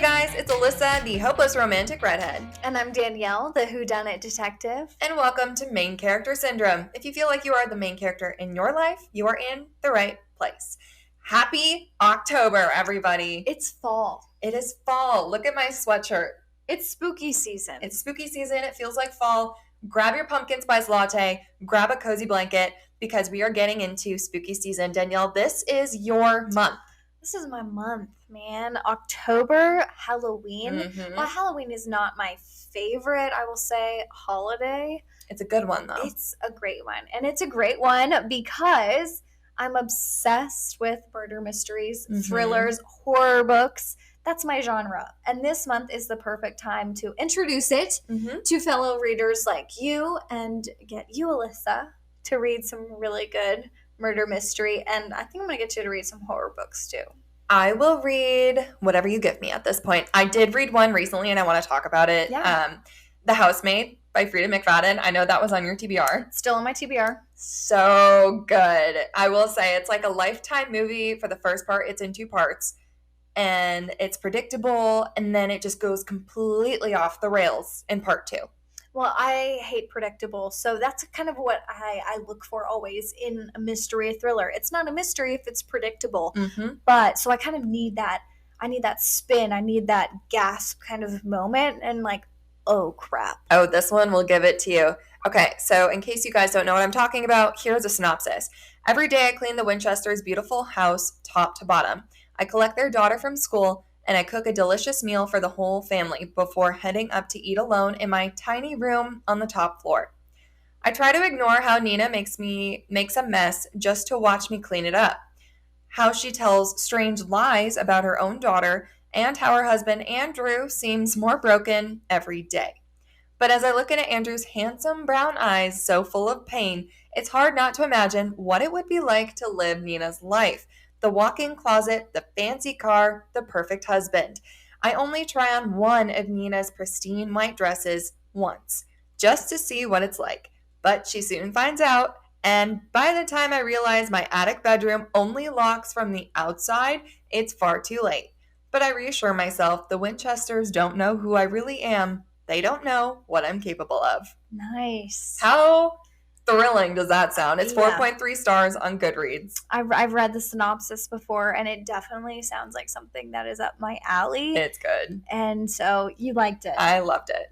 guys, it's Alyssa, the hopeless romantic redhead. And I'm Danielle, the whodunit detective. And welcome to Main Character Syndrome. If you feel like you are the main character in your life, you are in the right place. Happy October, everybody. It's fall. It is fall. Look at my sweatshirt. It's spooky season. It's spooky season. It feels like fall. Grab your pumpkin spice latte, grab a cozy blanket, because we are getting into spooky season. Danielle, this is your month. This is my month, man. October, Halloween. Mm-hmm. Well, Halloween is not my favorite, I will say, holiday. It's a good one, though. It's a great one. And it's a great one because I'm obsessed with murder mysteries, thrillers, horror books. That's my genre. And this month is the perfect time to introduce it to fellow readers like you and get you, Alyssa, to read some really good murder mystery. And I think I'm going to get you to read some horror books too. I will read whatever you give me at this point. I did read one recently and I want to talk about it. Yeah. The Housemaid by Frida McFadden. I know that was on your TBR. Still on my TBR. So good. I will say it's like a Lifetime movie. For the first part, it's in 2 parts. And it's predictable. And then it just goes completely off the rails in part 2. Well, I hate predictable, so that's kind of what I look for always in a mystery thriller. It's not a mystery if it's predictable, but so I kind of need that. I need that spin. I need that gasp kind of moment and like, oh, crap. Oh, this one will give it to you. Okay, so in case you guys don't know what I'm talking about, here's a synopsis. Every day I clean the Winchesters' beautiful house top to bottom. I collect their daughter from school, and I cook a delicious meal for the whole family before heading up to eat alone in my tiny room on the top floor. I try to ignore how Nina makes a mess just to watch me clean it up, how she tells strange lies about her own daughter, and how her husband Andrew seems more broken every day. But as I look into Andrew's handsome brown eyes so full of pain, it's hard not to imagine what it would be like to live Nina's life. The walk-in closet, the fancy car, the perfect husband. I only try on one of Nina's pristine white dresses once, just to see what it's like. But she soon finds out, and by the time I realize my attic bedroom only locks from the outside, it's far too late. But I reassure myself the Winchesters don't know who I really am. They don't know what I'm capable of. Nice. How thrilling does that sound? It's Yeah. 4.3 stars on Goodreads. I've read the synopsis before, and it definitely sounds like something that is up my alley. It's good. And so you liked it. I loved it.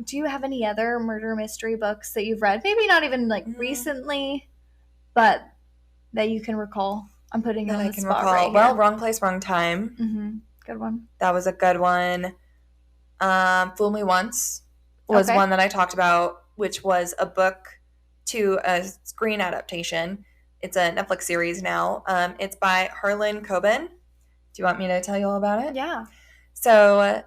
Do you have any other murder mystery books that you've read? Maybe not even like recently, but that you can recall. I'm putting it on the spot right here. Well, Wrong Place, Wrong Time. Good one. That was a good one. Fool Me Once was one that I talked about, which was a book to a screen adaptation. It's a Netflix series now. It's by Harlan Coben. Do you want me to tell you all about it? Yeah. So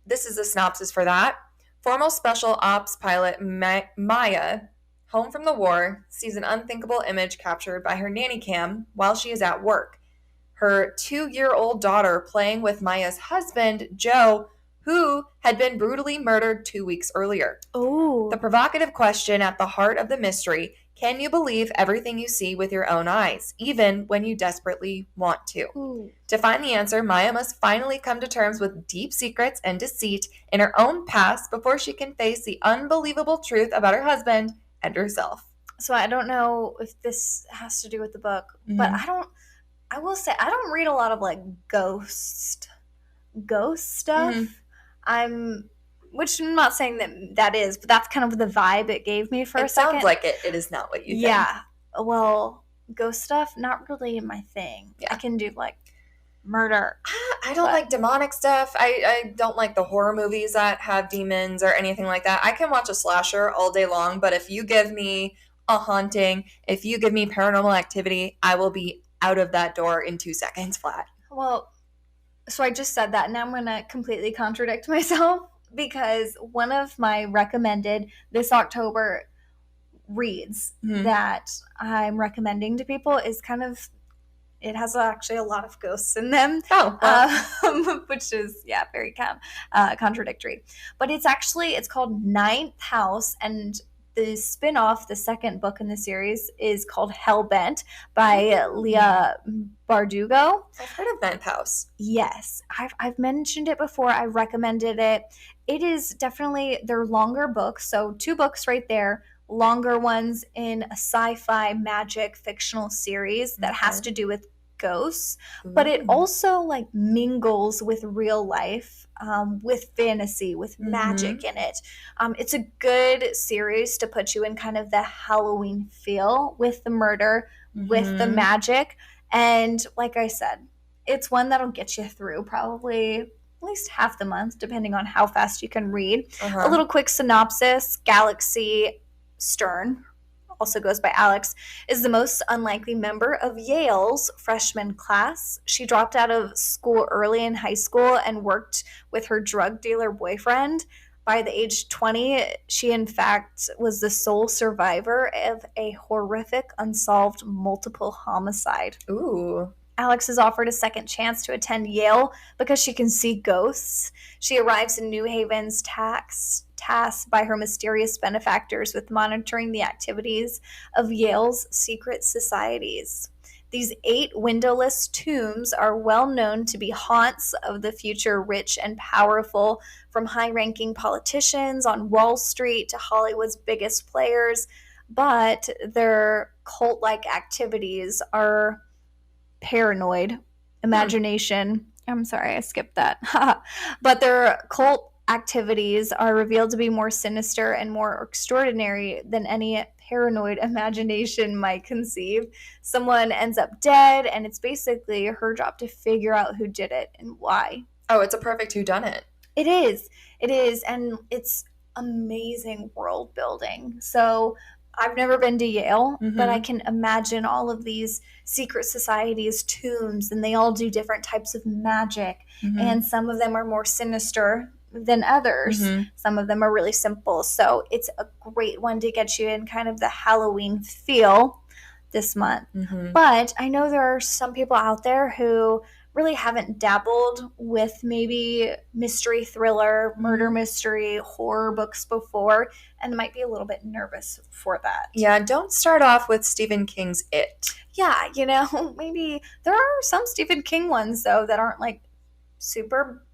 this is a synopsis for that. Formal Special Ops pilot Maya, home from the war, sees an unthinkable image captured by her nanny cam while she is at work. Her 2-year-old daughter playing with Maya's husband, Joe, who had been brutally murdered 2 weeks earlier. Oh. The provocative question at the heart of the mystery: can you believe everything you see with your own eyes, even when you desperately want to? Ooh. To find the answer, Maya must finally come to terms with deep secrets and deceit in her own past before she can face the unbelievable truth about her husband and herself. So I don't know if this has to do with the book, but I will say I don't read a lot of like ghost stuff. Which I'm not saying that is, but that's kind of the vibe it gave me for a second. It sounds like it is not what you think. Yeah. Well, ghost stuff, not really my thing. Yeah. I can do like murder. I don't like demonic stuff. I don't like the horror movies that have demons or anything like that. I can watch a slasher all day long, but if you give me a haunting, if you give me paranormal activity, I will be out of that door in 2 seconds flat. Well, so I just said that, and now I'm going to completely contradict myself because one of my recommended this October reads that I'm recommending to people is kind of, it has actually a lot of ghosts in them. Which is, very contradictory. But it's called Ninth House, and the spin-off, the second book in the series, is called Hellbent by Leah Bardugo. I've heard of Bent House. Yes, I've mentioned it before. I recommended it. It is definitely, they're longer books, so 2 books right there, longer ones in a sci-fi magic fictional series that has to do with ghosts, but it also like mingles with real life, with fantasy, with magic in it. It's a good series to put you in kind of the Halloween feel with the murder, with the magic, and like I said, it's one that'll get you through probably at least half the month, depending on how fast you can read. A little quick synopsis: Galaxy Stern, also goes by Alex, is the most unlikely member of Yale's freshman class. She dropped out of school early in high school and worked with her drug dealer boyfriend. By the age 20, she in fact was the sole survivor of a horrific, unsolved multiple homicide. Ooh. Alex is offered a second chance to attend Yale because she can see ghosts. She arrives in New Haven's tasked by her mysterious benefactors with monitoring the activities of Yale's secret societies. These 8 windowless tombs are well known to be haunts of the future rich and powerful, from high-ranking politicians on Wall Street to Hollywood's biggest players, but their cult-like activities are paranoid imagination. I'm sorry, I skipped that. But their cult activities are revealed to be more sinister and more extraordinary than any paranoid imagination might conceive. Someone ends up dead, and it's basically her job to figure out who did it and why. Oh, it's a perfect whodunit. It is. It is. And it's amazing world building. So I've never been to Yale, but I can imagine all of these secret societies, tombs, and they all do different types of magic. And some of them are more sinister than others. Some of them are really simple. So it's a great one to get you in kind of the Halloween feel this month. But I know there are some people out there who really haven't dabbled with maybe mystery thriller, murder mystery, horror books before, and might be a little bit nervous for that. Yeah, don't start off with Stephen King's It. Yeah, you know, maybe there are some Stephen King ones, though, that aren't like super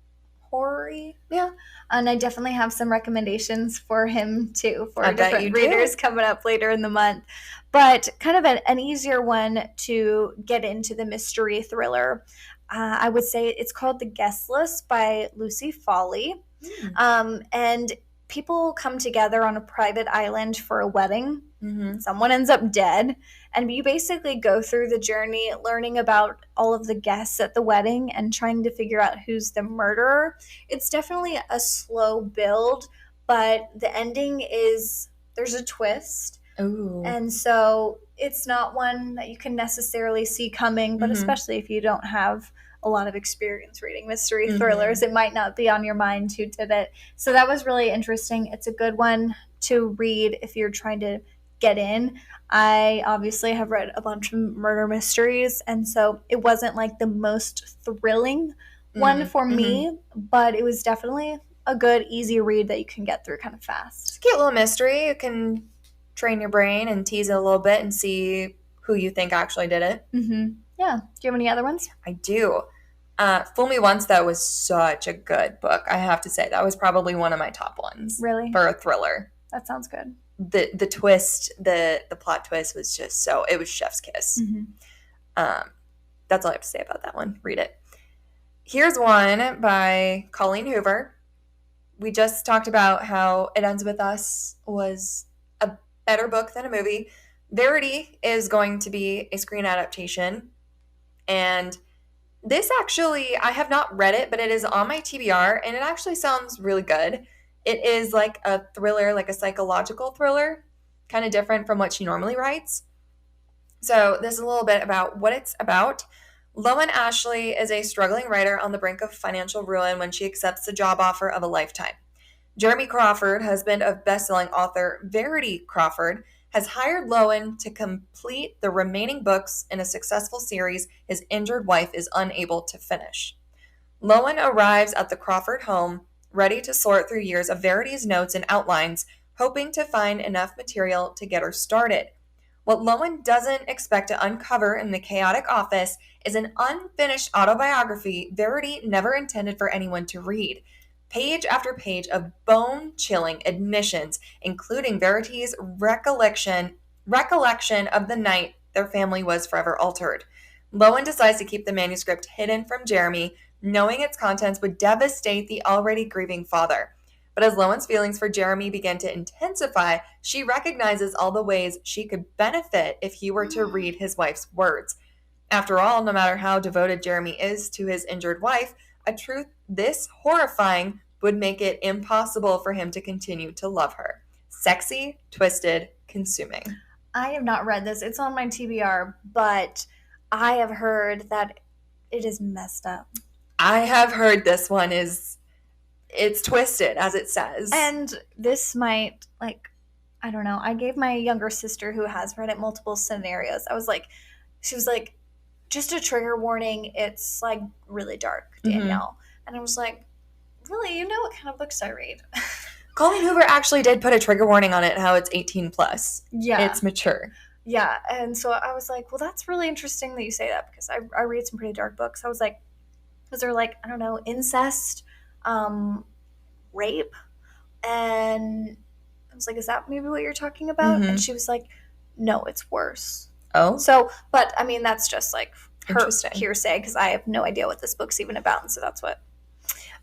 horror-y. Yeah, and I definitely have some recommendations for him, too, for different readers coming up later in the month. But kind of an easier one to get into the mystery thriller, I would say it's called The Guest List by Lucy Foley. And people come together on a private island for a wedding. Someone ends up dead. And you basically go through the journey learning about all of the guests at the wedding and trying to figure out who's the murderer. It's definitely a slow build, but the ending is there's a twist. Ooh. And so it's not one that you can necessarily see coming, but especially if you don't have a lot of experience reading mystery thrillers, it might not be on your mind who did it. So that was really interesting. It's a good one to read if you're trying to get in. I obviously have read a bunch of murder mysteries, and so it wasn't like the most thrilling one for me, but it was definitely a good, easy read that you can get through kind of fast. It's a cute little mystery. You can train your brain and tease it a little bit and see who you think actually did it. Yeah. Do you have any other ones? I do. Fool Me Once, though, was such a good book. I have to say, that was probably one of my top ones. Really? For a thriller. That sounds good. The twist, the plot twist was just so, it was chef's kiss. That's all I have to say about that one. Read it. Here's one by Colleen Hoover. We just talked about how It Ends With Us was a better book than a movie. Verity is going to be a screen adaptation. And this actually, I have not read it, but it is on my TBR, and it actually sounds really good. It is like a thriller, like a psychological thriller, kind of different from what she normally writes. So this is a little bit about what it's about. Lowen Ashley is a struggling writer on the brink of financial ruin when she accepts the job offer of a lifetime. Jeremy Crawford, husband of best-selling author Verity Crawford, has hired Lowen to complete the remaining books in a successful series his injured wife is unable to finish. Lowen arrives at the Crawford home, ready to sort through years of Verity's notes and outlines hoping to find enough material to get her started. What Lowen doesn't expect to uncover in the chaotic office is an unfinished autobiography Verity never intended for anyone to read. Page after page of bone-chilling admissions, including Verity's recollection of the night their family was forever altered. Lowen decides to keep the manuscript hidden from Jeremy, knowing its contents would devastate the already grieving father. But as Lowen's feelings for Jeremy begin to intensify, she recognizes all the ways she could benefit if he were to read his wife's words. After all, no matter how devoted Jeremy is to his injured wife, a truth this horrifying would make it impossible for him to continue to love her. Sexy, twisted, consuming. I have not read this. It's on my TBR, but I have heard that it is messed up. I have heard this one it's twisted, as it says. And this might, like, I don't know. I gave my younger sister, who has read it, multiple scenarios. She was like, just a trigger warning. It's like really dark, Danielle. And I was like, really? You know what kind of books I read? Colleen Hoover actually did put a trigger warning on it, how it's 18 plus. Yeah. It's mature. Yeah. And so I was like, well, that's really interesting that you say that, because I read some pretty dark books. I was like, is there, like, I don't know, incest, rape? And I was like, is that maybe what you're talking about? And she was like, no, it's worse. Oh. So, but I mean, that's just like her Interesting. hearsay, because I have no idea what this book's even about. And so that's what.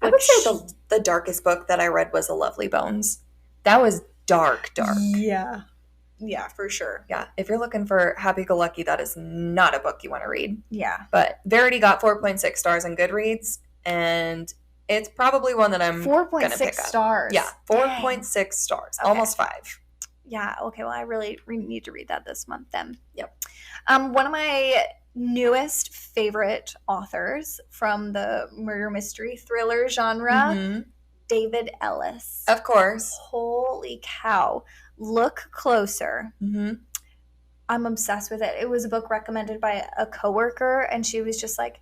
I would say the darkest book that I read was A Lovely Bones. That was dark. Yeah. Yeah, for sure. Yeah. If you're looking for happy-go-lucky, that is not a book you want to read. Yeah. But Verity got 4.6 stars on Goodreads, and it's probably one that I'm going to pick 4.6 up. stars. Yeah, 4.6 stars. Okay. Almost 5. Yeah, okay, well, I really need to read that this month then. Yep. One of my newest favorite authors from the murder mystery thriller genre, David Ellis. Of course. Holy cow. Look Closer. I'm obsessed with it. It was a book recommended by a coworker, and she was just like,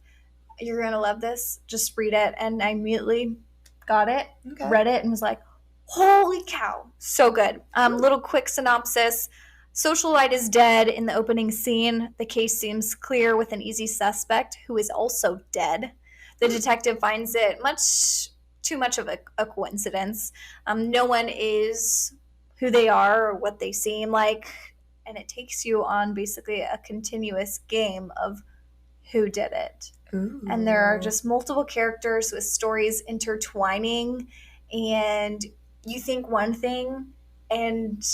you're going to love this. Just read it. And I immediately got it, read it, and was like, holy cow. So good. Little quick synopsis. Socialite is dead in the opening scene. The case seems clear with an easy suspect who is also dead. The detective finds it too much of a coincidence. No one is who they are or what they seem like. And it takes you on basically a continuous game of who did it. Ooh. And there are just multiple characters with stories intertwining, and you think one thing and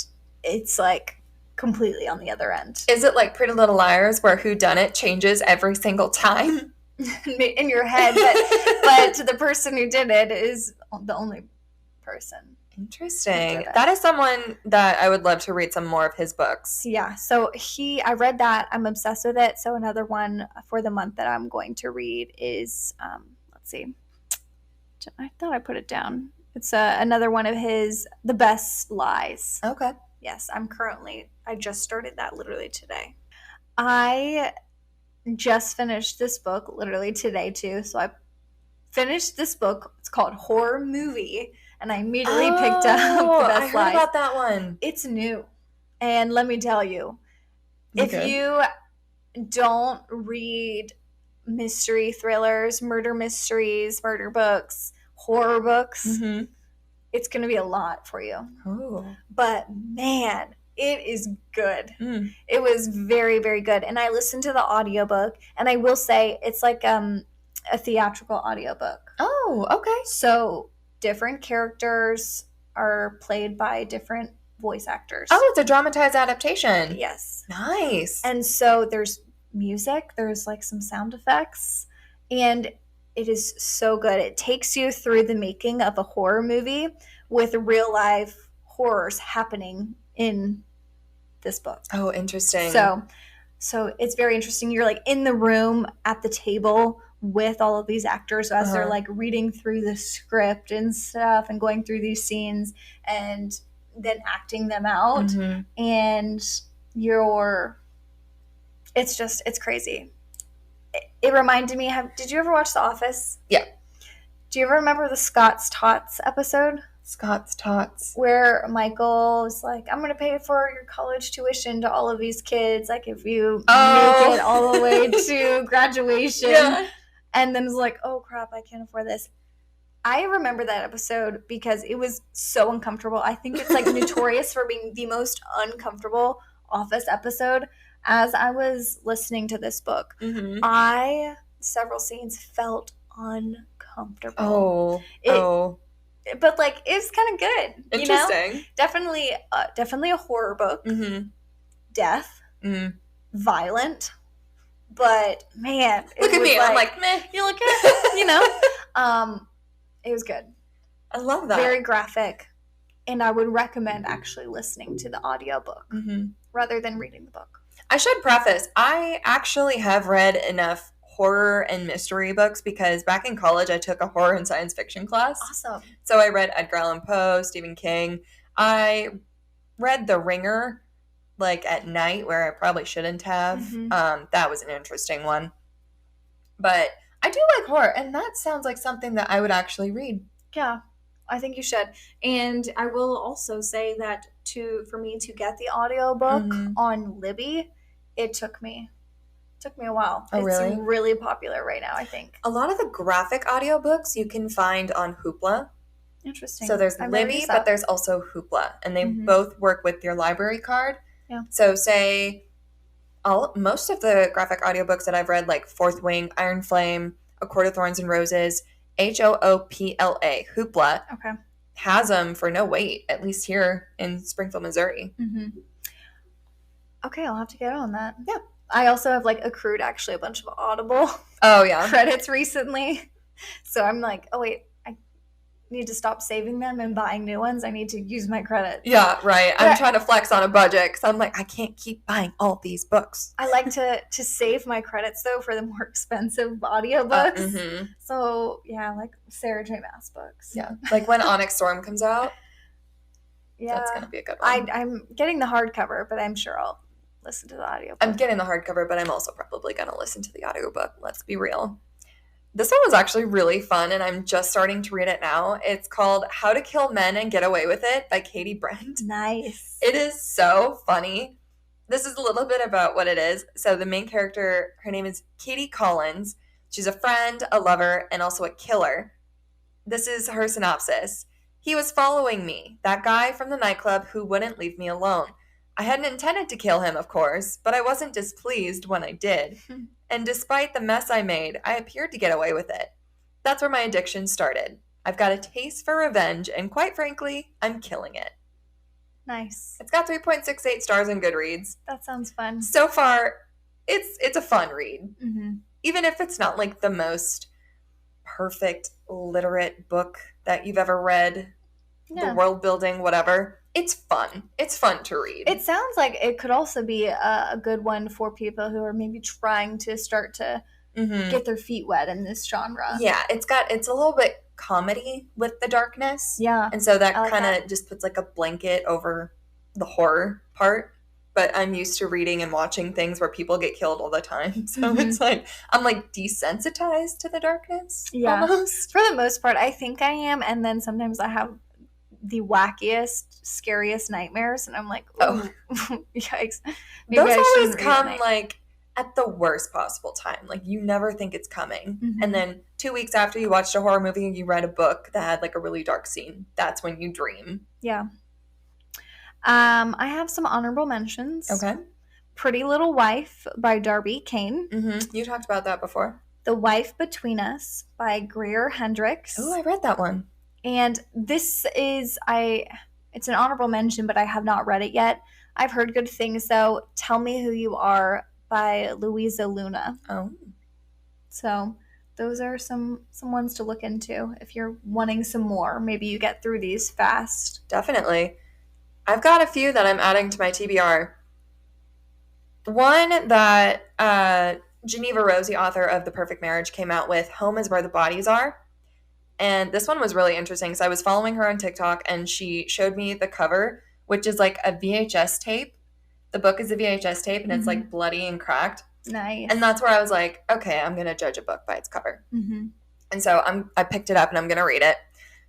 it's like completely on the other end. Is it like Pretty Little Liars, where whodunit changes every single time? In your head, but the person who did it is the only person. Interesting. That is someone that I would love to read some more of his books. Yeah, so I read that. I'm obsessed with it. So another one for the month that I'm going to read is, let's see. I thought I put it down. It's another one of his, The Best Lies. Okay. Yes, I just started that literally today. I just finished this book literally today too. So I finished this book. It's called Horror Movie. And I immediately picked up The Best Lies. I heard about that one. It's new. And let me tell you, if you don't read mystery thrillers, murder mysteries, murder books, horror books, it's going to be a lot for you. Oh. But man, it is good. It was very, very good. And I listened to the audiobook, and I will say it's like a theatrical audiobook. Oh, okay. So different characters are played by different voice actors. Oh, it's a dramatized adaptation. Yes. Nice. And so there's music, there's like some sound effects, and it is so good. It takes you through the making of a horror movie with real life horrors happening in this book. Oh, interesting. So it's very interesting. You're like in the room at the table with all of these actors as they're like reading through the script and stuff and going through these scenes and then acting them out. And it's crazy. It reminded me did you ever watch The Office? Yeah. Do you ever remember the Scott's Tots episode? Scott's Tots. Where Michael's like, I'm going to pay for your college tuition to all of these kids. Like, if you make it all the way to graduation. Yeah. And then it's like, oh, crap, I can't afford this. I remember that episode because it was so uncomfortable. I think it's, like, notorious for being the most uncomfortable Office episode. As I was listening to this book, several scenes felt uncomfortable. But, like, it's kind of good. Interesting. You know? Definitely a horror book. Death. Violent. But, man. Look at me. Like, I'm like, meh. You look at it. You know? It was good. I love that. Very graphic. And I would recommend actually listening to the audiobook rather than reading the book. I should preface, I actually have read enough horror and mystery books because back in college I took a horror and science fiction class. Awesome. So I read Edgar Allan Poe, Stephen King. I read The Ringer like at night where I probably shouldn't have. That was an interesting one. But I do like horror, and that sounds like something that I would actually read. Yeah, I think you should. And I will also say that for me to get the audiobook on Libby, it took me a while. Oh, really? It's really popular right now, I think. A lot of the graphic audiobooks you can find on Hoopla. Interesting. So there's Libby, but there's also Hoopla, and they both work with your library card. Yeah. So say most of the graphic audiobooks that I've read, like Fourth Wing, Iron Flame, A Court of Thorns and Roses, Hoopla, Hoopla, has them for no wait, at least here in Springfield, Missouri. Okay, I'll have to get on that. Yeah. I also have like accrued actually a bunch of Audible credits recently. So I'm like, oh wait, I need to stop saving them and buying new ones. I need to use my credit. Yeah, right. I'm trying to flex on a budget because I'm like, I can't keep buying all these books. I like to save my credits though for the more expensive audiobooks. So yeah, like Sarah J. Maas books. Yeah, like when Onyx Storm comes out. Yeah, that's gonna be a good one. I'm getting the hardcover, but I'm sure I'll listen to the audiobook. I'm getting the hardcover, but I'm also probably gonna listen to the audiobook. Let's be real. This one was actually really fun, and I'm just starting to read it now. It's called How to Kill Men and Get Away with It by Katie Brent. Nice. It is so funny. This is a little bit about what it is. So the main character, her name is Katie Collins. She's a friend, a lover, and also a killer. This is her synopsis. He was following me, that guy from the nightclub who wouldn't leave me alone. I hadn't intended to kill him, of course, but I wasn't displeased when I did. And despite the mess I made, I appeared to get away with it. That's where my addiction started. I've got a taste for revenge, and quite frankly, I'm killing it. Nice. It's got 3.68 stars on Goodreads. That sounds fun. So far, it's a fun read. Even if it's not like the most perfect literate book that you've ever read, the world building, whatever. It's fun. It's fun to read. It sounds like it could also be a good one for people who are maybe trying to start to get their feet wet in this genre. Yeah, it's a little bit comedy with the darkness. Yeah. And so that kind of just puts like a blanket over the horror part. But I'm used to reading and watching things where people get killed all the time. So it's like, I'm like desensitized to the darkness. Yeah. Almost. For the most part, I think I am. And then sometimes I have the wackiest, scariest nightmares. And I'm like, oh, yikes. Maybe those always come like at the worst possible time. Like you never think it's coming. And then 2 weeks after you watched a horror movie and you read a book that had like a really dark scene, that's when you dream. Yeah. I have some honorable mentions. Okay. Pretty Little Wife by Darby Kane. You talked about that before. The Wife Between Us by Greer Hendricks. Oh, I read that one. And this is, it's an honorable mention, but I have not read it yet. I've heard good things, though. Tell Me Who You Are by Louisa Luna. Oh. So those are some ones to look into if you're wanting some more. Maybe you get through these fast. Definitely. I've got a few that I'm adding to my TBR. One that Geneva Rosie, author of The Perfect Marriage, came out with, Home is Where the Bodies Are. And this one was really interesting. So I was following her on TikTok, and she showed me the cover, which is like a VHS tape. The book is a VHS tape, and it's like bloody and cracked. Nice. And that's where I was like, okay, I'm going to judge a book by its cover. And so I picked it up, and I'm going to read it.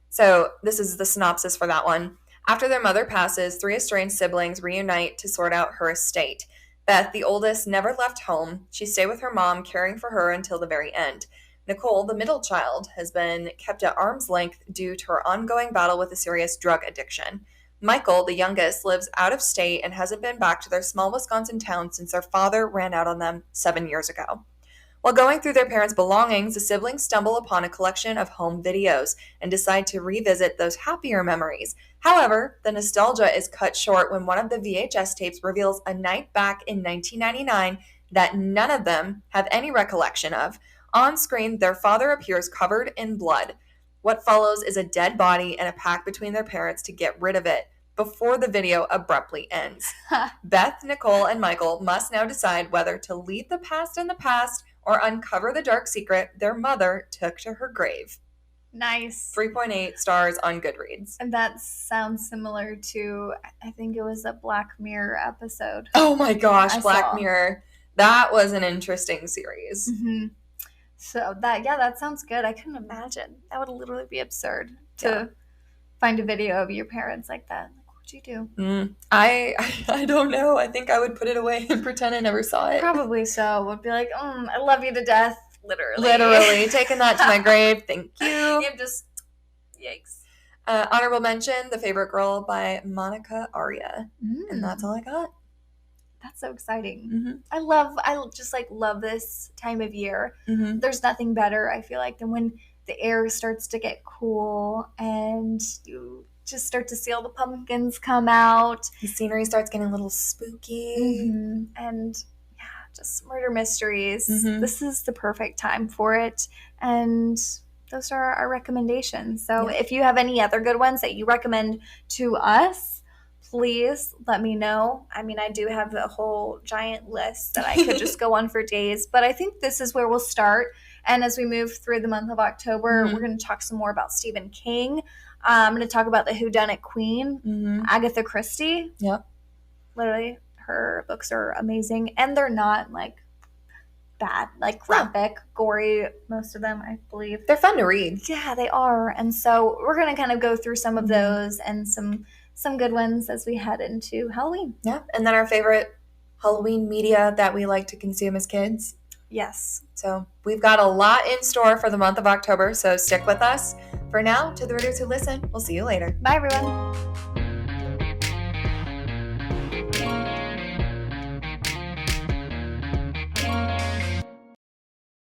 So this is the synopsis for that one. After their mother passes, three estranged siblings reunite to sort out her estate. Beth, the oldest, never left home. She stayed with her mom, caring for her until the very end. Nicole, the middle child, has been kept at arm's length due to her ongoing battle with a serious drug addiction. Michael, the youngest, lives out of state and hasn't been back to their small Wisconsin town since their father ran out on them 7 years ago. While going through their parents' belongings, the siblings stumble upon a collection of home videos and decide to revisit those happier memories. However, the nostalgia is cut short when one of the VHS tapes reveals a night back in 1999 that none of them have any recollection of. On screen, their father appears covered in blood. What follows is a dead body and a pact between their parents to get rid of it before the video abruptly ends. Beth, Nicole, and Michael must now decide whether to leave the past in the past or uncover the dark secret their mother took to her grave. Nice. 3.8 stars on Goodreads. And that sounds similar to, I think it was a Black Mirror episode. Oh my gosh, Black Mirror. That was an interesting series. Mm-hmm. So that sounds good. I couldn't imagine. That would literally be absurd to find a video of your parents like that. Like, what'd you do? I don't know. I think I would put it away and pretend I never saw it. Probably so. Would be like, I love you to death. Literally. Taking that to my grave. Thank you. I'm just, yikes. Honorable mention, The Favorite Girl by Monica Aria. And that's all I got. That's so exciting. Mm-hmm. I just love this time of year. Mm-hmm. There's nothing better, I feel like, than when the air starts to get cool and you just start to see all the pumpkins come out. The scenery starts getting a little spooky. Mm-hmm. And just murder mysteries. Mm-hmm. This is the perfect time for it. And those are our recommendations. So if you have any other good ones that you recommend to us, please let me know. I mean, I do have a whole giant list that I could just go on for days, but I think this is where we'll start. And as we move through the month of October, we're going to talk some more about Stephen King. I'm going to talk about the Whodunit Queen, Agatha Christie. Yep. Literally, her books are amazing, and they're not bad, graphic, gory, most of them, I believe. They're fun to read. Yeah, they are. And so we're going to kind of go through some of those and some good ones as we head into Halloween. Yeah, and then our favorite Halloween media that we like to consume as kids. Yes. So we've got a lot in store for the month of October, so stick with us. For now, to the readers who listen, we'll see you later. Bye, everyone.